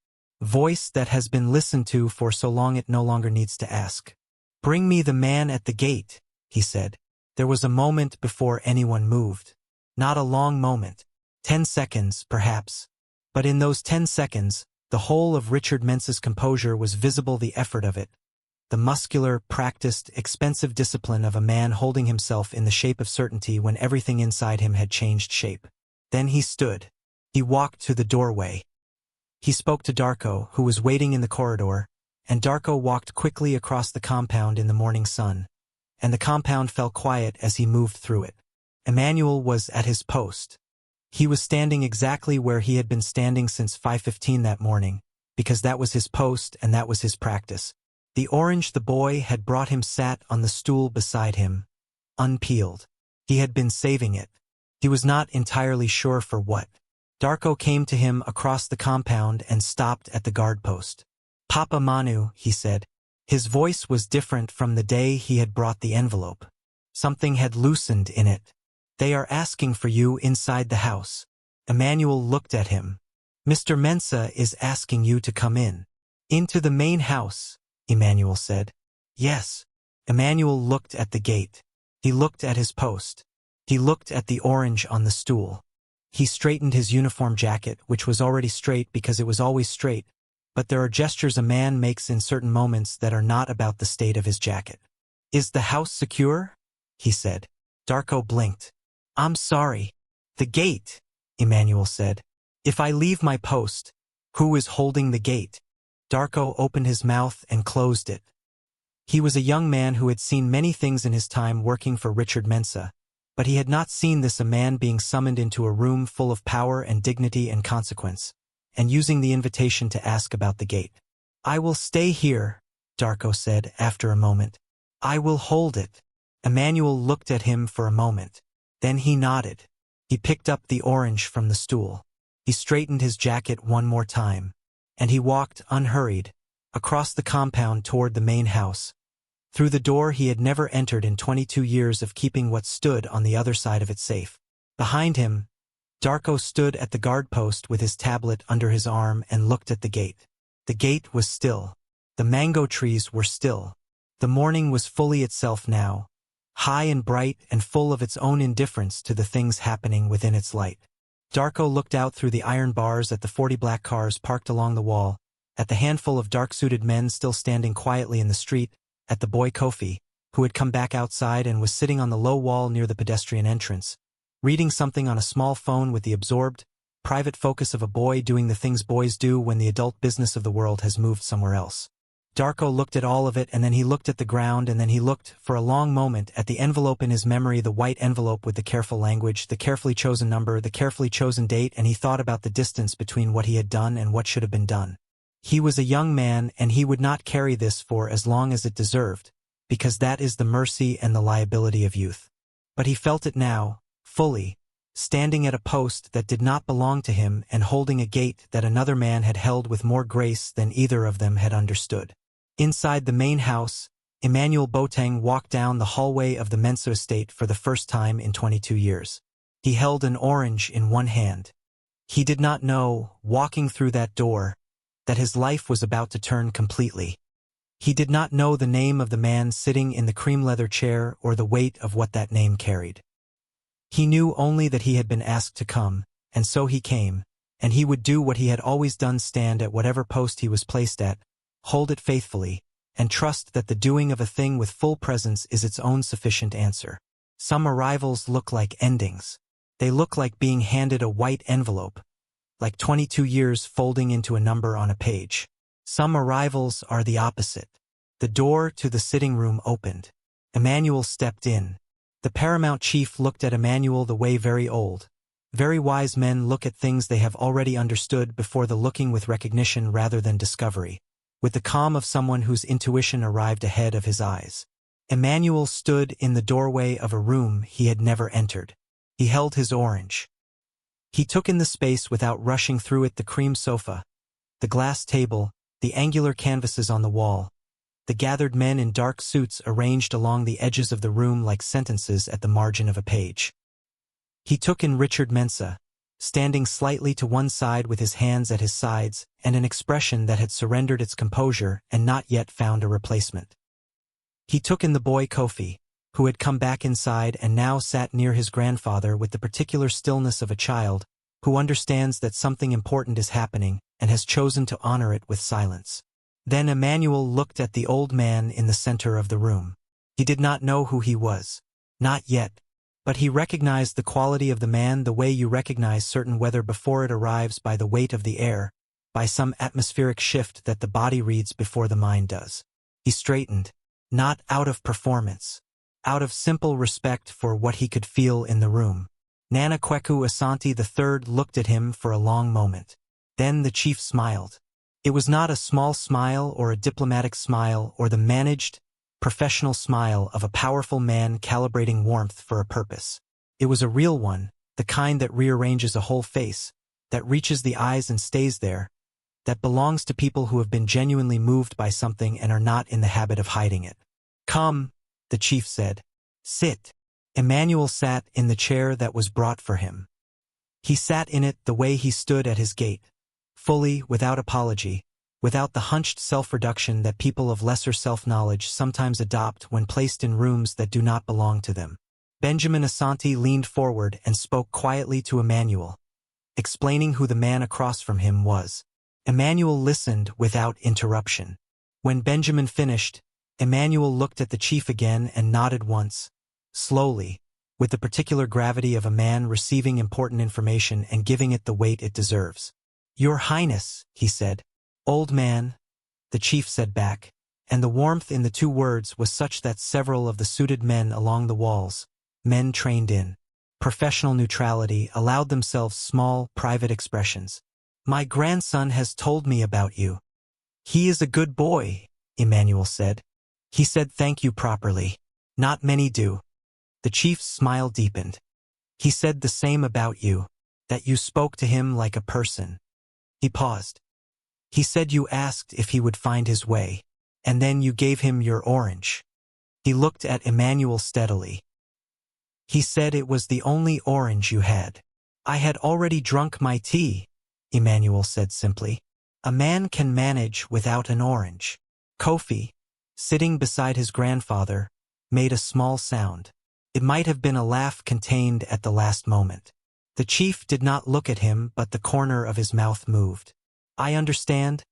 voice that has been listened to for so long it no longer needs to ask. "Bring me the man at the gate," he said. There was a moment before anyone moved. Not a long moment. 10 seconds, perhaps. But in those 10 seconds, the whole of Richard Mensah's composure was visible, the effort of it. The muscular, practiced, expensive discipline of a man holding himself in the shape of certainty when everything inside him had changed shape. Then he stood. He walked to the doorway. He spoke to Darko, who was waiting in the corridor, and Darko walked quickly across the compound in the morning sun, and the compound fell quiet as he moved through it. Emmanuel was at his post. He was standing exactly where he had been standing since 5:15 that morning, because that was his post and that was his practice. The orange the boy had brought him sat on the stool beside him, unpeeled. He had been saving it. He was not entirely sure for what. Darko came to him across the compound and stopped at the guard post. "Papa Manu," he said. His voice was different from the day he had brought the envelope. Something had loosened in it. "They are asking for you inside the house." Emmanuel looked at him. "Mr. Mensah is asking you to come in." "Into the main house," Emmanuel said. "Yes." Emmanuel looked at the gate. He looked at his post. He looked at the orange on the stool. He straightened his uniform jacket, which was already straight because it was always straight, but there are gestures a man makes in certain moments that are not about the state of his jacket. "Is the house secure?" he said. Darko blinked. "I'm sorry." "The gate," Emmanuel said. "If I leave my post, who is holding the gate?" Darko opened his mouth and closed it. He was a young man who had seen many things in his time working for Richard Mensah, but he had not seen this: a man being summoned into a room full of power and dignity and consequence, and using the invitation to ask about the gate. "I will stay here," Darko said after a moment. "I will hold it." Emmanuel looked at him for a moment. Then he nodded. He picked up the orange from the stool. He straightened his jacket one more time, and he walked, unhurried, across the compound toward the main house, through the door he had never entered in 22 years of keeping what stood on the other side of it safe. Behind him, Darko stood at the guard post with his tablet under his arm and looked at the gate. The gate was still. The mango trees were still. The morning was fully itself now, high and bright and full of its own indifference to the things happening within its light. Darko looked out through the iron bars at the 40 black cars parked along the wall, at the handful of dark-suited men still standing quietly in the street, at the boy Kofi, who had come back outside and was sitting on the low wall near the pedestrian entrance, reading something on a small phone with the absorbed, private focus of a boy doing the things boys do when the adult business of the world has moved somewhere else. Darko looked at all of it, and then he looked at the ground, and then he looked, for a long moment, at the envelope in his memory, the white envelope with the careful language, the carefully chosen number, the carefully chosen date, and he thought about the distance between what he had done and what should have been done. He was a young man, and he would not carry this for as long as it deserved, because that is the mercy and the liability of youth. But he felt it now, fully, standing at a post that did not belong to him and holding a gate that another man had held with more grace than either of them had understood. Inside the main house, Emmanuel Boateng walked down the hallway of the Mensah Estate for the first time in 22 years. He held an orange in one hand. He did not know, walking through that door, that his life was about to turn completely. He did not know the name of the man sitting in the cream leather chair or the weight of what that name carried. He knew only that he had been asked to come, and so he came, and he would do what he had always done: stand at whatever post he was placed at, hold it faithfully, and trust that the doing of a thing with full presence is its own sufficient answer. Some arrivals look like endings. They look like being handed a white envelope, like 22 years folding into a number on a page. Some arrivals are the opposite. The door to the sitting room opened. Emmanuel stepped in. The paramount chief looked at Emmanuel the way very old, very wise men look at things they have already understood before the looking, with recognition rather than discovery, with the calm of someone whose intuition arrived ahead of his eyes. Emmanuel stood in the doorway of a room he had never entered. He held his orange. He took in the space without rushing through it: the cream sofa, the glass table, the angular canvases on the wall, the gathered men in dark suits arranged along the edges of the room like sentences at the margin of a page. He took in Richard Mensah, standing slightly to one side with his hands at his sides and an expression that had surrendered its composure and not yet found a replacement. He took in the boy Kofi, who had come back inside and now sat near his grandfather with the particular stillness of a child who understands that something important is happening and has chosen to honor it with silence. Then Emmanuel looked at the old man in the center of the room. He did not know who he was. Not yet. But he recognized the quality of the man the way you recognize certain weather before it arrives, by the weight of the air, by some atmospheric shift that the body reads before the mind does. He straightened, not out of performance, out of simple respect for what he could feel in the room. Nana Kweku Asante III looked at him for a long moment. Then the chief smiled. It was not a small smile or a diplomatic smile or the managed, professional smile of a powerful man calibrating warmth for a purpose. It was a real one, the kind that rearranges a whole face, that reaches the eyes and stays there, that belongs to people who have been genuinely moved by something and are not in the habit of hiding it. "Come," the chief said. "Sit." Emmanuel sat in the chair that was brought for him. He sat in it the way he stood at his gate, fully, without apology, without the hunched self-reduction that people of lesser self-knowledge sometimes adopt when placed in rooms that do not belong to them. Benjamin Asante leaned forward and spoke quietly to Emmanuel, explaining who the man across from him was. Emmanuel listened without interruption. When Benjamin finished, Emmanuel looked at the chief again and nodded once, slowly, with the particular gravity of a man receiving important information and giving it the weight it deserves. "Your Highness," he said. "Old man," the chief said back, and the warmth in the two words was such that several of the suited men along the walls, men trained in professional neutrality, allowed themselves small, private expressions. "My grandson has told me about you." "He is a good boy," Emmanuel said. "He said thank you properly. Not many do." The chief's smile deepened. "He said the same about you, that you spoke to him like a person." He paused. "He said you asked if he would find his way, and then you gave him your orange." He looked at Emmanuel steadily. "He said it was the only orange you had." "I had already drunk my tea," Emmanuel said simply. "A man can manage without an orange." Kofi, sitting beside his grandfather, made a small sound. It might have been a laugh contained at the last moment. The chief did not look at him, but the corner of his mouth moved. "I understand,"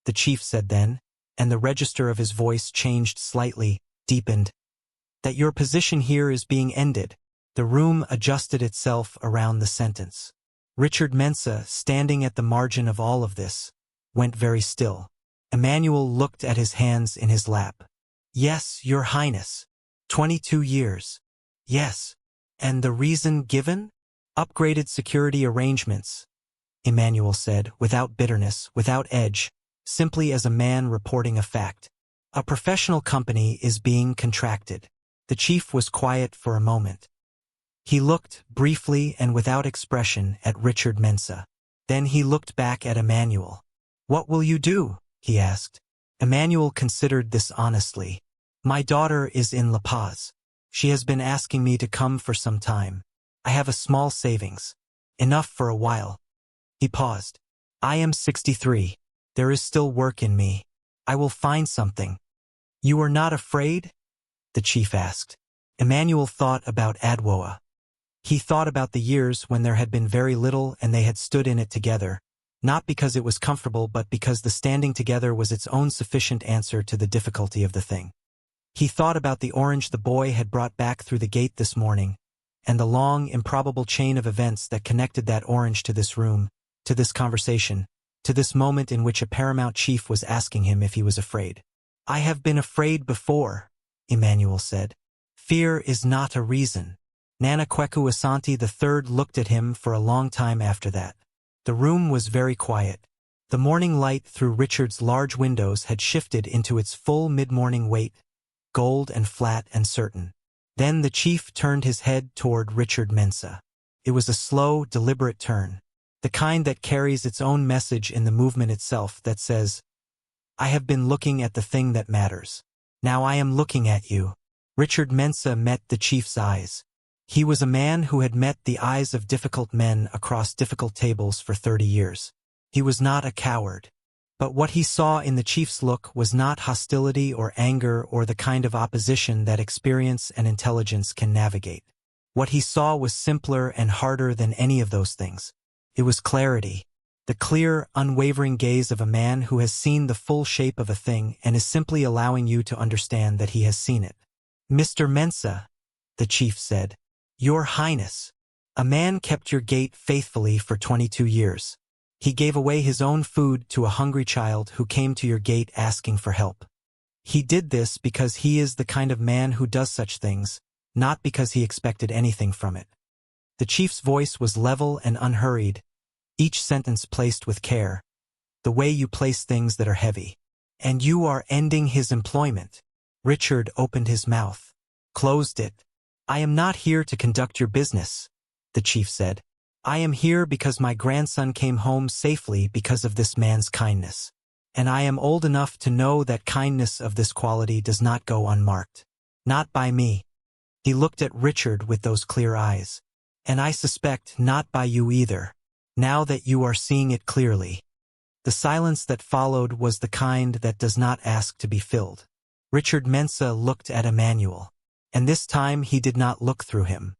the chief said then, and the register of his voice changed slightly, deepened, "that your position here is being ended." The room adjusted itself around the sentence. Richard Mensah, standing at the margin of all of this, went very still. Emmanuel looked at his hands in his lap. "Yes, Your Highness. 22 years. Yes. And the reason given? Upgraded security arrangements," Emmanuel said, without bitterness, without edge, simply as a man reporting a fact. "A professional company is being contracted." The chief was quiet for a moment. He looked, briefly and without expression, at Richard Mensah. Then he looked back at Emmanuel. "What will you do?" he asked. Emmanuel considered this honestly. My daughter is in La Paz. She has been asking me to come for some time. I have a small savings. Enough for a while. He paused. I am 63. There is still work in me. I will find something. You are not afraid? The chief asked. Emmanuel thought about Adwoa. He thought about the years when there had been very little and they had stood in it together, not because it was comfortable but because the standing together was its own sufficient answer to the difficulty of the thing. He thought about the orange the boy had brought back through the gate this morning, and the long, improbable chain of events that connected that orange to this room, to this conversation, to this moment in which a paramount chief was asking him if he was afraid. I have been afraid before, Emmanuel said. Fear is not a reason. Nana Kweku Asante III looked at him for a long time after that. The room was very quiet. The morning light through Richard's large windows had shifted into its full mid-morning weight, gold and flat and certain. Then the chief turned his head toward Richard Mensah. It was a slow, deliberate turn, the kind that carries its own message in the movement itself that says, I have been looking at the thing that matters. Now I am looking at you. Richard Mensah met the chief's eyes. He was a man who had met the eyes of difficult men across difficult tables for 30 years. He was not a coward. But what he saw in the chief's look was not hostility or anger or the kind of opposition that experience and intelligence can navigate. What he saw was simpler and harder than any of those things. It was clarity, the clear, unwavering gaze of a man who has seen the full shape of a thing and is simply allowing you to understand that he has seen it. Mr. Mensah, the chief said, Your Highness, a man kept your gate faithfully for 22 years. He gave away his own food to a hungry child who came to your gate asking for help. He did this because he is the kind of man who does such things, not because he expected anything from it. The chief's voice was level and unhurried, each sentence placed with care, the way you place things that are heavy. And you are ending his employment. Richard opened his mouth, closed it. I am not here to conduct your business, the chief said. I am here because my grandson came home safely because of this man's kindness. And I am old enough to know that kindness of this quality does not go unmarked. Not by me. He looked at Richard with those clear eyes. And I suspect not by you either, now that you are seeing it clearly. The silence that followed was the kind that does not ask to be filled. Richard Mensah looked at Emmanuel. And this time he did not look through him.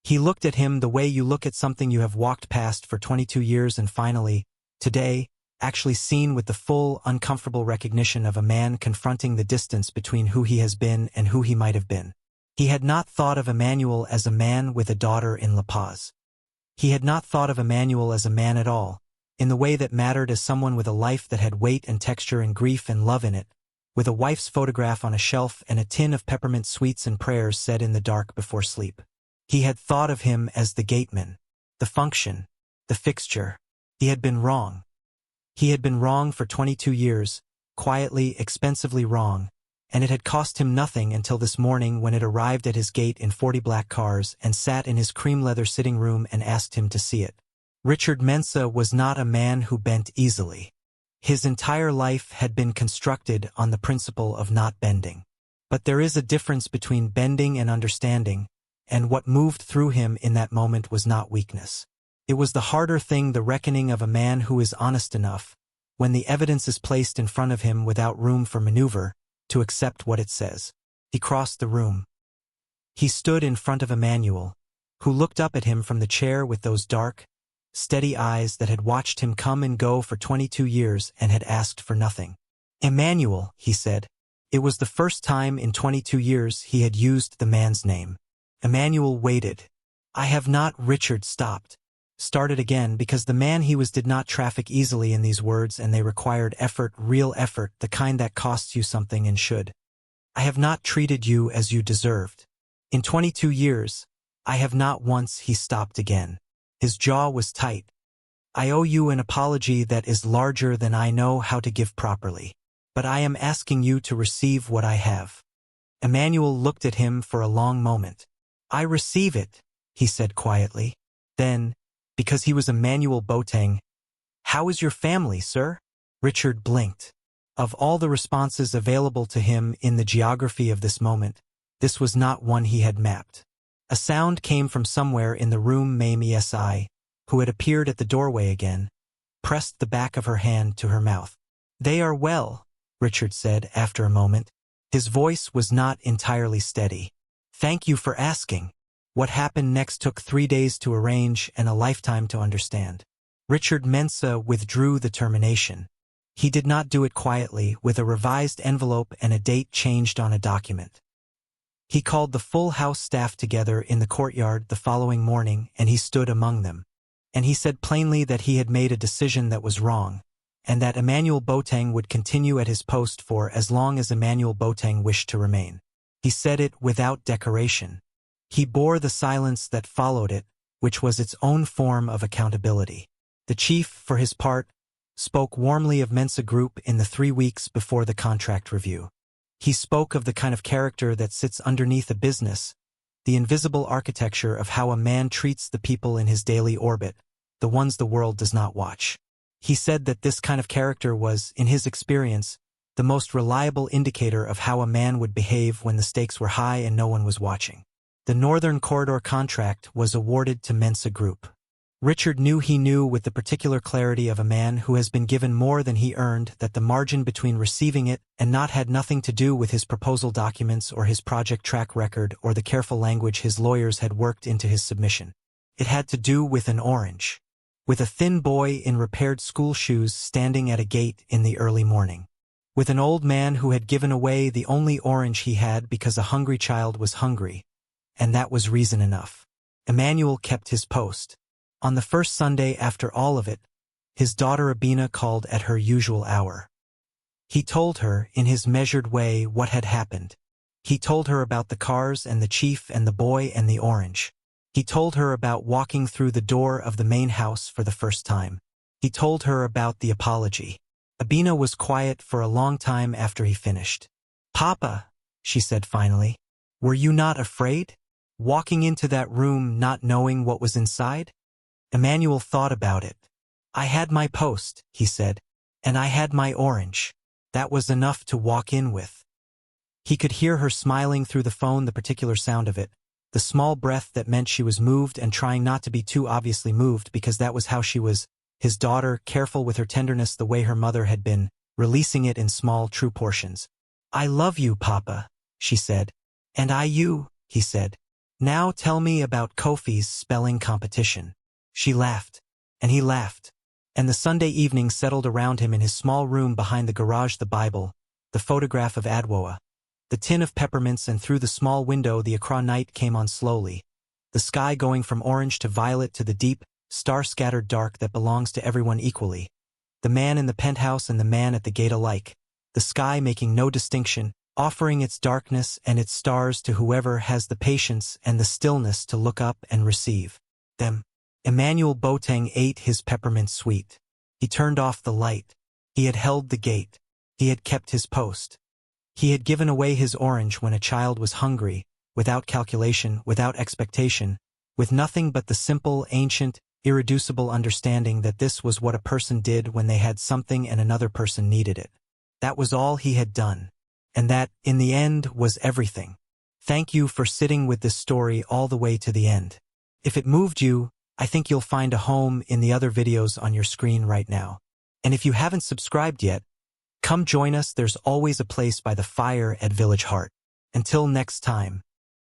He looked at him the way you look at something you have walked past for 22 years and finally, today, actually seen with the full, uncomfortable recognition of a man confronting the distance between who he has been and who he might have been. He had not thought of Emmanuel as a man with a daughter in La Paz. He had not thought of Emmanuel as a man at all, in the way that mattered as someone with a life that had weight and texture and grief and love in it, with a wife's photograph on a shelf and a tin of peppermint sweets and prayers said in the dark before sleep. He had thought of him as the gateman, the function, the fixture. He had been wrong. He had been wrong for 22 years, quietly, expensively wrong, and it had cost him nothing until this morning when it arrived at his gate in 40 black cars and sat in his cream leather sitting room and asked him to see it. Richard Mensah was not a man who bent easily. His entire life had been constructed on the principle of not bending. But there is a difference between bending and understanding, and what moved through him in that moment was not weakness. It was the harder thing, the reckoning of a man who is honest enough, when the evidence is placed in front of him without room for maneuver, to accept what it says. He crossed the room. He stood in front of Emmanuel, who looked up at him from the chair with those dark, steady eyes that had watched him come and go for 22 years and had asked for nothing. Emmanuel, he said. It was the first time in 22 years he had used the man's name. Emmanuel waited. I have not. Richard stopped. Started again because the man he was did not traffic easily in these words and they required effort, real effort, the kind that costs you something and should. I have not treated you as you deserved. In 22 years, I have not once. He stopped again. His jaw was tight. I owe you an apology that is larger than I know how to give properly. But I am asking you to receive what I have. Emmanuel looked at him for a long moment. I receive it, he said quietly. Then, because he was Emmanuel Boateng, how is your family, sir? Richard blinked. Of all the responses available to him in the geography of this moment, this was not one he had mapped. A sound came from somewhere in the room. Mensah, who had appeared at the doorway again, pressed the back of her hand to her mouth. "They are well," Richard said after a moment. His voice was not entirely steady. "Thank you for asking." What happened next took 3 days to arrange and a lifetime to understand. Richard Mensah withdrew the termination. He did not do it quietly, with a revised envelope and a date changed on a document. He called the full house staff together in the courtyard the following morning, and he stood among them. And he said plainly that he had made a decision that was wrong, and that Emmanuel Boateng would continue at his post for as long as Emmanuel Boateng wished to remain. He said it without decoration. He bore the silence that followed it, which was its own form of accountability. The chief, for his part, spoke warmly of Mensah Group in the 3 weeks before the contract review. He spoke of the kind of character that sits underneath a business, the invisible architecture of how a man treats the people in his daily orbit, the ones the world does not watch. He said that this kind of character was, in his experience, the most reliable indicator of how a man would behave when the stakes were high and no one was watching. The Northern Corridor contract was awarded to Mensah Group. Richard knew he knew with the particular clarity of a man who has been given more than he earned that the margin between receiving it and not had nothing to do with his proposal documents or his project track record or the careful language his lawyers had worked into his submission. It had to do with an orange. With a thin boy in repaired school shoes standing at a gate in the early morning. With an old man who had given away the only orange he had because a hungry child was hungry, and that was reason enough. Emmanuel kept his post. On the first Sunday after all of it, his daughter Abina called at her usual hour. He told her, in his measured way, what had happened. He told her about the cars and the chief and the boy and the orange. He told her about walking through the door of the main house for the first time. He told her about the apology. Abina was quiet for a long time after he finished. "Papa," she said finally, "were you not afraid? Walking into that room not knowing what was inside?" Emmanuel thought about it. "I had my post," he said, "and I had my orange. That was enough to walk in with." He could hear her smiling through the phone, the particular sound of it, the small breath that meant she was moved and trying not to be too obviously moved because that was how she was, his daughter, careful with her tenderness the way her mother had been, releasing it in small, true portions. "I love you, Papa," she said. "And I you," he said. "Now tell me about Kofi's spelling competition." She laughed, and he laughed, and the Sunday evening settled around him in his small room behind the garage, the Bible, the photograph of Adwoa, the tin of peppermints, and through the small window the Accra night came on slowly, the sky going from orange to violet to the deep, star-scattered dark that belongs to everyone equally, the man in the penthouse and the man at the gate alike, the sky making no distinction, offering its darkness and its stars to whoever has the patience and the stillness to look up and receive them. Emmanuel Boateng ate his peppermint sweet. He turned off the light. He had held the gate. He had kept his post. He had given away his orange when a child was hungry, without calculation, without expectation, with nothing but the simple, ancient, irreducible understanding that this was what a person did when they had something and another person needed it. That was all he had done. And that, in the end, was everything. Thank you for sitting with this story all the way to the end. If it moved you, I think you'll find a home in the other videos on your screen right now. And if you haven't subscribed yet, come join us. There's always a place by the fire at Village Heart. Until next time.